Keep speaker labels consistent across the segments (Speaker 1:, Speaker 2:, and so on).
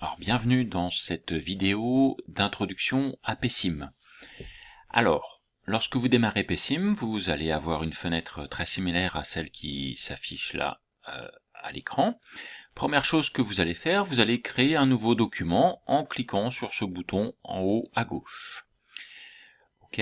Speaker 1: Alors, bienvenue dans cette vidéo d'introduction à PECIM. Alors, lorsque vous démarrez PECIM, vous allez avoir une fenêtre très similaire à celle qui s'affiche là à l'écran. Première chose que vous allez faire, vous allez créer un nouveau document en cliquant sur ce bouton en haut à gauche. Ok.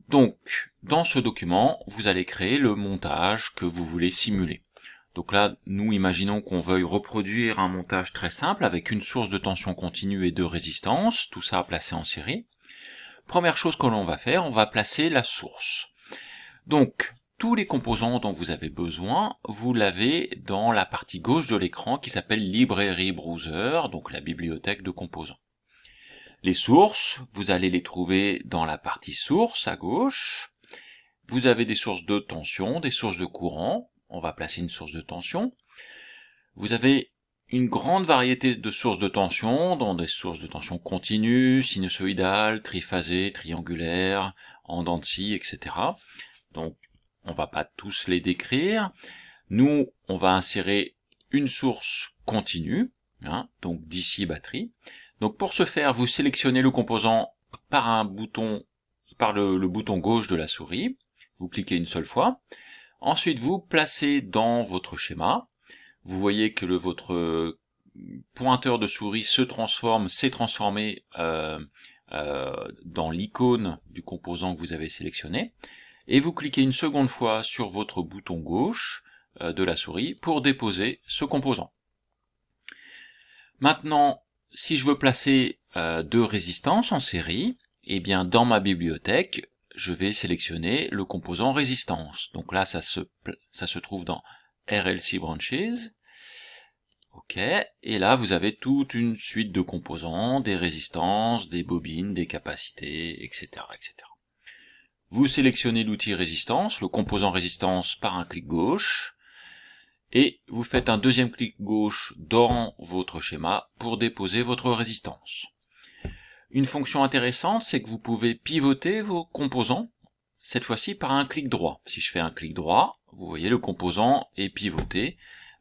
Speaker 1: Donc, dans ce document, vous allez créer le montage que vous voulez simuler. Donc là, nous imaginons qu'on veuille reproduire un montage très simple avec une source de tension continue et de résistance, tout ça placé en série. Première chose que l'on va faire, on va placer la source. Donc, tous les composants dont vous avez besoin, vous l'avez dans la partie gauche de l'écran qui s'appelle Library Browser, donc la bibliothèque de composants. Les sources, vous allez les trouver dans la partie source à gauche. Vous avez des sources de tension, des sources de courant. On va placer une source de tension. Vous avez une grande variété de sources de tension, dont des sources de tension continues, sinusoïdales, triphasées, triangulaires, en dents de scie, etc. Donc, on va pas tous les décrire. Nous, on va insérer une source continue, donc DC batterie. Donc, pour ce faire, vous sélectionnez le composant par un bouton, par le bouton gauche de la souris. Vous cliquez une seule fois. Ensuite, vous placez dans votre schéma. Vous voyez que votre pointeur de souris s'est transformé dans l'icône du composant que vous avez sélectionné. Et vous cliquez une seconde fois sur votre bouton gauche de la souris pour déposer ce composant. Maintenant, si je veux placer deux résistances en série, eh bien dans ma bibliothèque, je vais sélectionner le composant résistance. Donc là, ça se trouve dans RLC Branches. Ok, et là vous avez toute une suite de composants, des résistances, des bobines, des capacités, etc., etc. Vous sélectionnez l'outil résistance, le composant résistance par un clic gauche, et vous faites un deuxième clic gauche dans votre schéma pour déposer votre résistance. Une fonction intéressante, c'est que vous pouvez pivoter vos composants, cette fois-ci par un clic droit. Si je fais un clic droit, vous voyez le composant est pivoté,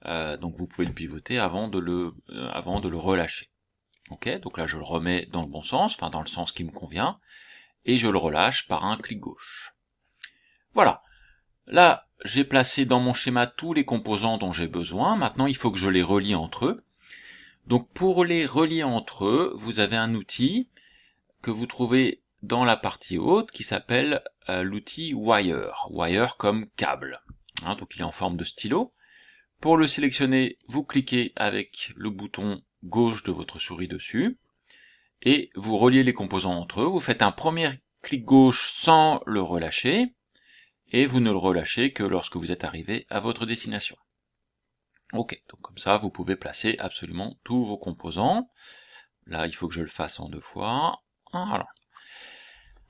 Speaker 1: donc vous pouvez le pivoter avant de le relâcher. Ok, donc là je le remets dans le bon sens, enfin dans le sens qui me convient, et je le relâche par un clic gauche. Voilà, là j'ai placé dans mon schéma tous les composants dont j'ai besoin, maintenant il faut que je les relie entre eux. Donc pour les relier entre eux, vous avez un outil que vous trouvez dans la partie haute qui s'appelle l'outil Wire. Wire comme câble. Donc il est en forme de stylo. Pour le sélectionner, vous cliquez avec le bouton gauche de votre souris dessus et vous reliez les composants entre eux. Vous faites un premier clic gauche sans le relâcher et vous ne le relâchez que lorsque vous êtes arrivé à votre destination. Ok, donc comme ça vous pouvez placer absolument tous vos composants. Là il faut que je le fasse en 2 fois.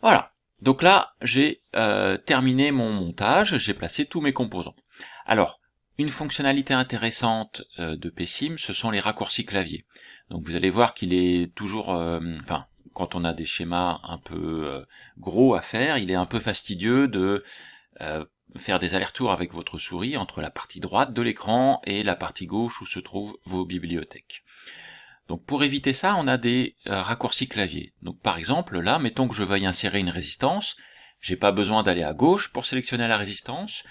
Speaker 1: Voilà, donc là j'ai terminé mon montage, j'ai placé tous mes composants. Alors, une fonctionnalité intéressante de PECIM, ce sont les raccourcis clavier. Donc vous allez voir qu'il est toujours, quand on a des schémas un peu gros à faire, il est un peu fastidieux de faire des allers-retours avec votre souris entre la partie droite de l'écran et la partie gauche où se trouvent vos bibliothèques. Donc pour éviter ça, on a des raccourcis clavier. Donc par exemple, là, mettons que je veuille insérer une résistance, j'ai pas besoin d'aller à gauche pour sélectionner la résistance,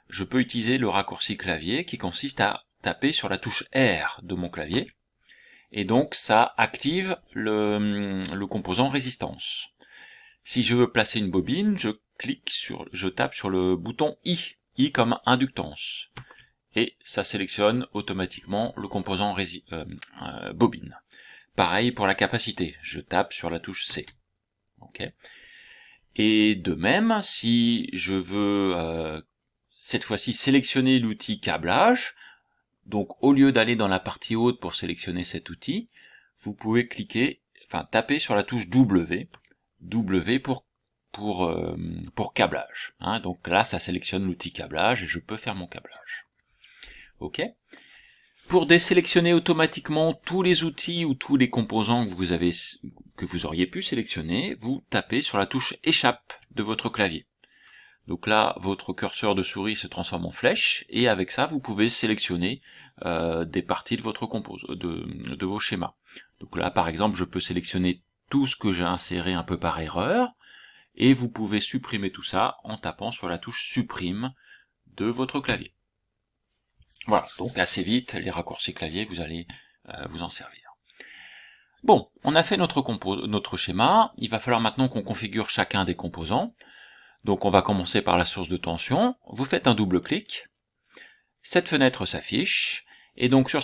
Speaker 1: je peux utiliser le raccourci clavier qui consiste à taper sur la touche R de mon clavier, et donc ça active le composant résistance. Si je veux placer une bobine, je tape sur le bouton I comme inductance. Et ça sélectionne automatiquement le composant bobine. Pareil pour la capacité, je tape sur la touche C. Okay. Et de même, si je veux cette fois-ci sélectionner l'outil câblage, donc au lieu d'aller dans la partie haute pour sélectionner cet outil, vous pouvez taper sur la touche W pour câblage. Donc là, ça sélectionne l'outil câblage et je peux faire mon câblage. Ok. Pour désélectionner automatiquement tous les outils ou tous les composants que vous auriez pu sélectionner, vous tapez sur la touche échappe de votre clavier. Donc là, votre curseur de souris se transforme en flèche, et avec ça, vous pouvez sélectionner des parties de votre de vos schémas. Donc là, par exemple, je peux sélectionner tout ce que j'ai inséré un peu par erreur, et vous pouvez supprimer tout ça en tapant sur la touche supprime de votre clavier. Voilà, donc assez vite, les raccourcis clavier, vous allez vous en servir. Bon, on a fait notre schéma, il va falloir maintenant qu'on configure chacun des composants. Donc on va commencer par la source de tension, vous faites un double clic, cette fenêtre s'affiche, et donc dans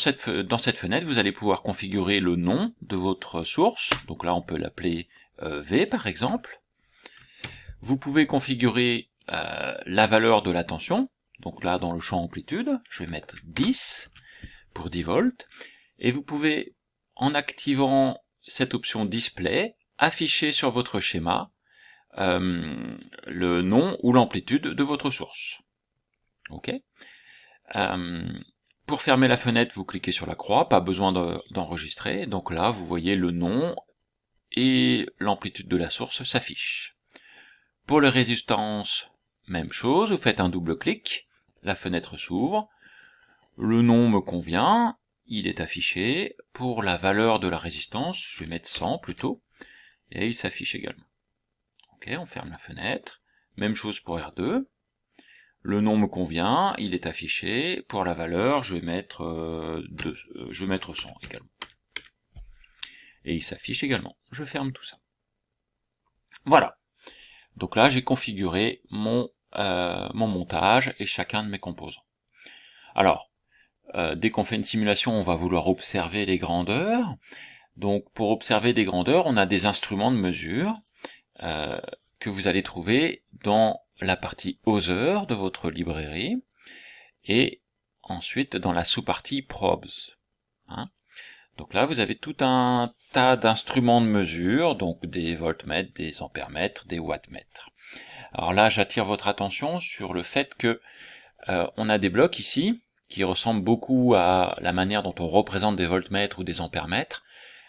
Speaker 1: cette fenêtre, vous allez pouvoir configurer le nom de votre source, donc là on peut l'appeler V par exemple. Vous pouvez configurer la valeur de la tension, donc là dans le champ amplitude, je vais mettre 10 pour 10 volts, et vous pouvez, en activant cette option display, afficher sur votre schéma le nom ou l'amplitude de votre source. Ok. Pour fermer la fenêtre, vous cliquez sur la croix, pas besoin d'enregistrer. Donc là, vous voyez le nom et l'amplitude de la source s'affiche. Pour les résistances, même chose, vous faites un double clic, la fenêtre s'ouvre, le nom me convient, il est affiché. Pour la valeur de la résistance, je vais mettre 100 plutôt, et il s'affiche également. Ok, on ferme la fenêtre. Même chose pour R2. Le nom me convient, il est affiché. Pour la valeur, je vais mettre 100 également. Et il s'affiche également. Je ferme tout ça. Voilà. Donc là, j'ai configuré mon montage et chacun de mes composants. Alors, dès qu'on fait une simulation, on va vouloir observer les grandeurs. Donc, pour observer des grandeurs, on a des instruments de mesure que vous allez trouver dans la partie Other de votre librairie, et ensuite dans la sous-partie Probes. Donc là, vous avez tout un tas d'instruments de mesure, donc des voltmètres, des ampèremètres, des wattmètres. Alors là, j'attire votre attention sur le fait que on a des blocs ici qui ressemblent beaucoup à la manière dont on représente des voltmètres ou des ampèremètres.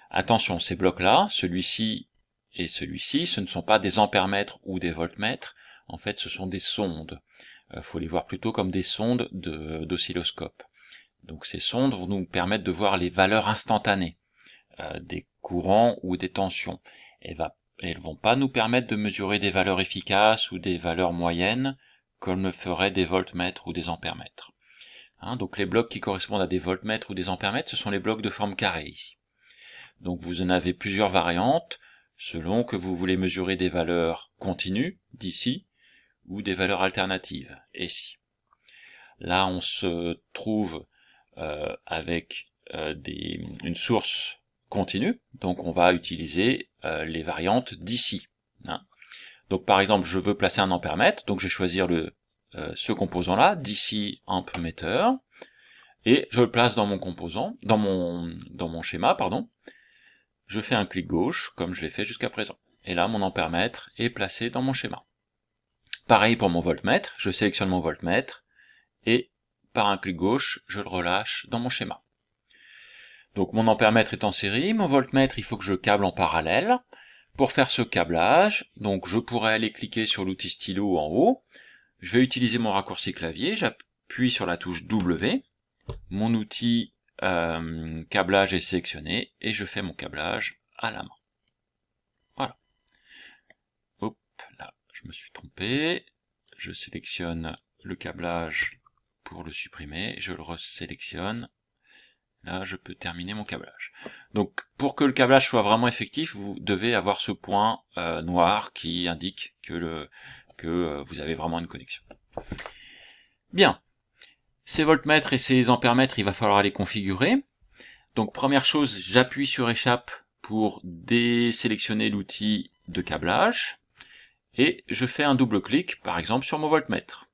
Speaker 1: Attention, ces blocs-là, celui-ci et celui-ci, ce ne sont pas des ampèremètres ou des voltmètres, en fait ce sont des sondes. Faut les voir plutôt comme des sondes d'oscilloscope. Donc ces sondes vont nous permettre de voir les valeurs instantanées des courants ou des tensions. Elles vont pas nous permettre de mesurer des valeurs efficaces ou des valeurs moyennes comme le feraient des voltmètres ou des ampèremètres. Donc les blocs qui correspondent à des voltmètres ou des ampèremètres, ce sont les blocs de forme carrée ici. Donc vous en avez plusieurs variantes, selon que vous voulez mesurer des valeurs continues, d'ici, ou des valeurs alternatives, ici. Là, on se trouve avec une source continue, donc on va utiliser les variantes d'ici. Donc par exemple, je veux placer un ampèremètre, donc je vais choisir ce composant-là, d'ici ampmeter, et je le place dans mon composant, dans mon schéma, pardon. Je fais un clic gauche, comme je l'ai fait jusqu'à présent. Et là, mon ampèremètre est placé dans mon schéma. Pareil pour mon voltmètre, je sélectionne mon voltmètre, et par un clic gauche, je le relâche dans mon schéma. Donc mon ampèremètre est en série, mon voltmètre, il faut que je câble en parallèle. Pour faire ce câblage, donc je pourrais aller cliquer sur l'outil stylo en haut, je vais utiliser mon raccourci clavier, j'appuie sur la touche W, mon outil câblage est sélectionné, et je fais mon câblage à la main. Voilà. Hop, là, je me suis trompé. Je sélectionne le câblage pour le supprimer, je le resélectionne. Là, je peux terminer mon câblage. Donc, pour que le câblage soit vraiment effectif, vous devez avoir ce point noir qui indique que vous avez vraiment une connexion. Bien. Ces voltmètres et ces ampèremètres, il va falloir les configurer. Donc première chose, j'appuie sur échappe pour désélectionner l'outil de câblage, et je fais un double clic, par exemple sur mon voltmètre.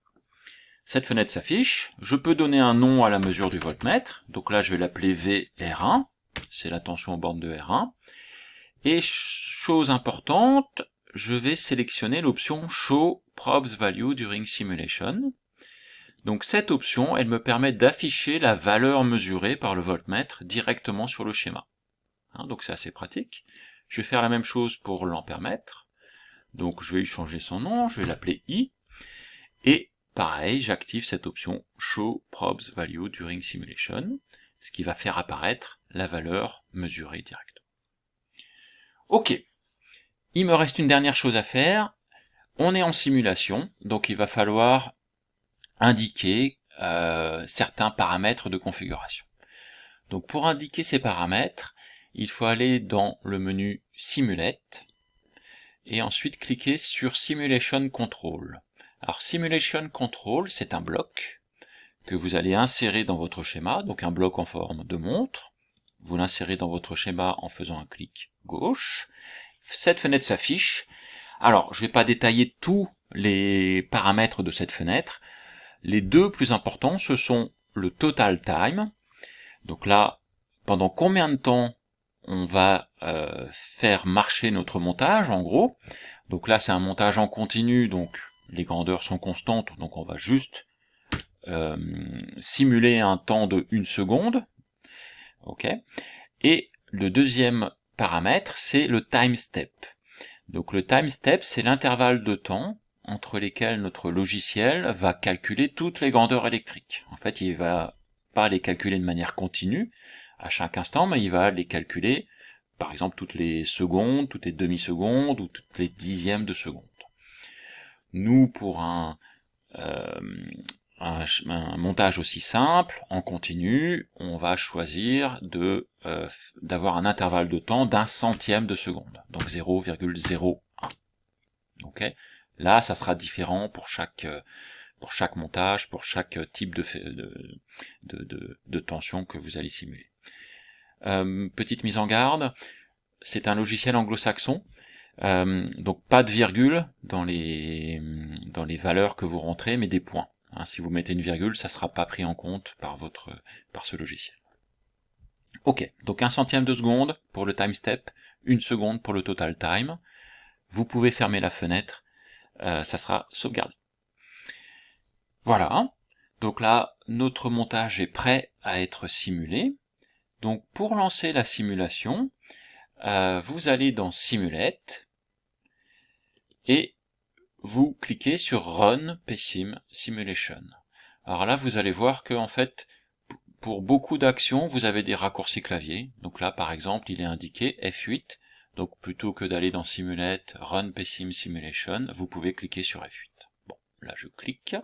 Speaker 1: Cette fenêtre s'affiche, je peux donner un nom à la mesure du voltmètre, donc là je vais l'appeler VR1, c'est la tension aux bornes de R1, et chose importante, je vais sélectionner l'option Show Probes Value During Simulation. Donc cette option, elle me permet d'afficher la valeur mesurée par le voltmètre directement sur le schéma. Donc c'est assez pratique. Je vais faire la même chose pour l'ampèremètre. Donc je vais y changer son nom, je vais l'appeler I. Et pareil, j'active cette option Show Probes Value During Simulation, ce qui va faire apparaître la valeur mesurée directement. Ok, il me reste une dernière chose à faire. On est en simulation, donc il va falloir indiquer certains paramètres de configuration. Donc pour indiquer ces paramètres, il faut aller dans le menu Simulate et ensuite cliquer sur Simulation Control. Alors Simulation Control, c'est un bloc que vous allez insérer dans votre schéma, donc un bloc en forme de montre. Vous l'insérez dans votre schéma en faisant un clic gauche. Cette fenêtre s'affiche. Alors, je ne vais pas détailler tous les paramètres de cette fenêtre. Les deux plus importants, ce sont le Total Time. Donc là, pendant combien de temps on va faire marcher notre montage, en gros. Donc là, c'est un montage en continu, donc les grandeurs sont constantes, donc on va juste simuler un temps de 1 seconde. Ok. Et le deuxième paramètre, c'est le time step. Donc le time step, c'est l'intervalle de temps entre lesquels notre logiciel va calculer toutes les grandeurs électriques. En fait, il va pas les calculer de manière continue à chaque instant, mais il va les calculer, par exemple, toutes les secondes, toutes les demi-secondes ou toutes les dixièmes de seconde. Nous, pour un montage aussi simple, en continu, on va choisir d'avoir un intervalle de temps d'1 centième de seconde, donc 0,01. Okay. Là, ça sera différent pour chaque montage, pour chaque type de tension que vous allez simuler. Petite mise en garde, c'est un logiciel anglo-saxon, donc pas de virgule dans les valeurs que vous rentrez, mais des points. Hein, si vous mettez une virgule, ça ne sera pas pris en compte par ce logiciel. Ok, donc 1 centième de seconde pour le time step, 1 seconde pour le total time. Vous pouvez fermer la fenêtre, ça sera sauvegardé. Voilà, donc là, notre montage est prêt à être simulé. Donc pour lancer la simulation, vous allez dans Simulate et vous cliquez sur Run PSIM Simulation. Alors là, vous allez voir que en fait, pour beaucoup d'actions, vous avez des raccourcis clavier. Donc là, par exemple, il est indiqué F8. Donc plutôt que d'aller dans Simulate, Run PSIM Simulation, vous pouvez cliquer sur F8. Bon, là je clique.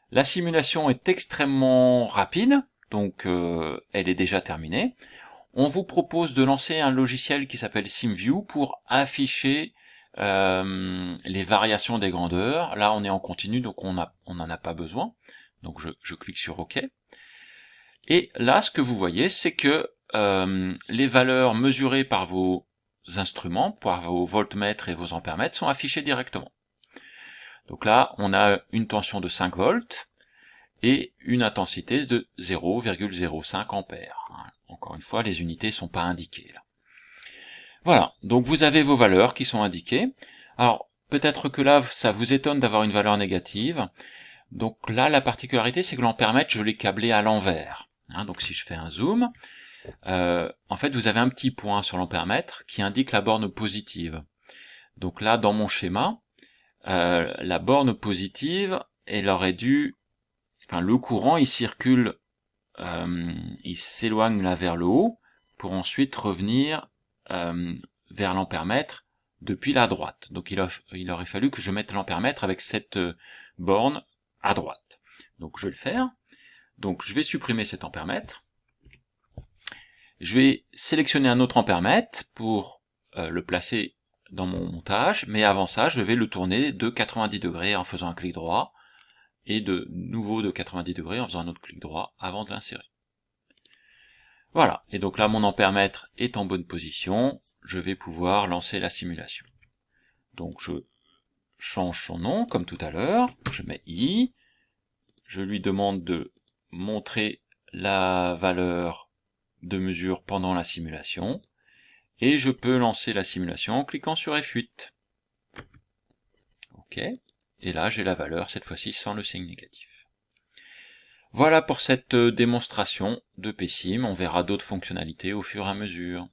Speaker 1: La simulation est extrêmement rapide, donc elle est déjà terminée. On vous propose de lancer un logiciel qui s'appelle SimView pour afficher les variations des grandeurs. Là, on est en continu, donc on n'en a pas besoin. Donc je clique sur OK. Et là, ce que vous voyez, c'est que les valeurs mesurées par vos instruments, par vos voltmètres et vos ampèremètres, sont affichées directement. Donc là, on a une tension de 5 volts et une intensité de 0,05 ampères. Encore une fois, les unités ne sont pas indiquées là. Voilà, donc vous avez vos valeurs qui sont indiquées. Alors, peut-être que là, ça vous étonne d'avoir une valeur négative. Donc là, la particularité, c'est que l'ampèremètre, je l'ai câblé à l'envers. Donc si je fais un zoom, en fait, vous avez un petit point sur l'ampèremètre qui indique la borne positive. Donc là, dans mon schéma, la borne positive, elle aurait dû... Enfin, le courant, il circule, il s'éloigne là vers le haut, pour ensuite revenir vers l'ampèremètre depuis la droite. Donc il aurait fallu que je mette l'ampèremètre avec cette borne à droite. Donc je vais le faire. Donc je vais supprimer cet ampèremètre. Je vais sélectionner un autre ampèremètre pour le placer dans mon montage, mais avant ça, je vais le tourner de 90 degrés en faisant un clic droit, et de nouveau de 90 degrés en faisant un autre clic droit avant de l'insérer. Voilà, et donc là mon ampèremètre est en bonne position, je vais pouvoir lancer la simulation. Donc je change son nom, comme tout à l'heure, je mets I, je lui demande de montrer la valeur de mesure pendant la simulation, et je peux lancer la simulation en cliquant sur F8. Ok, et là j'ai la valeur cette fois-ci sans le signe négatif. Voilà pour cette démonstration de PSIM, on verra d'autres fonctionnalités au fur et à mesure.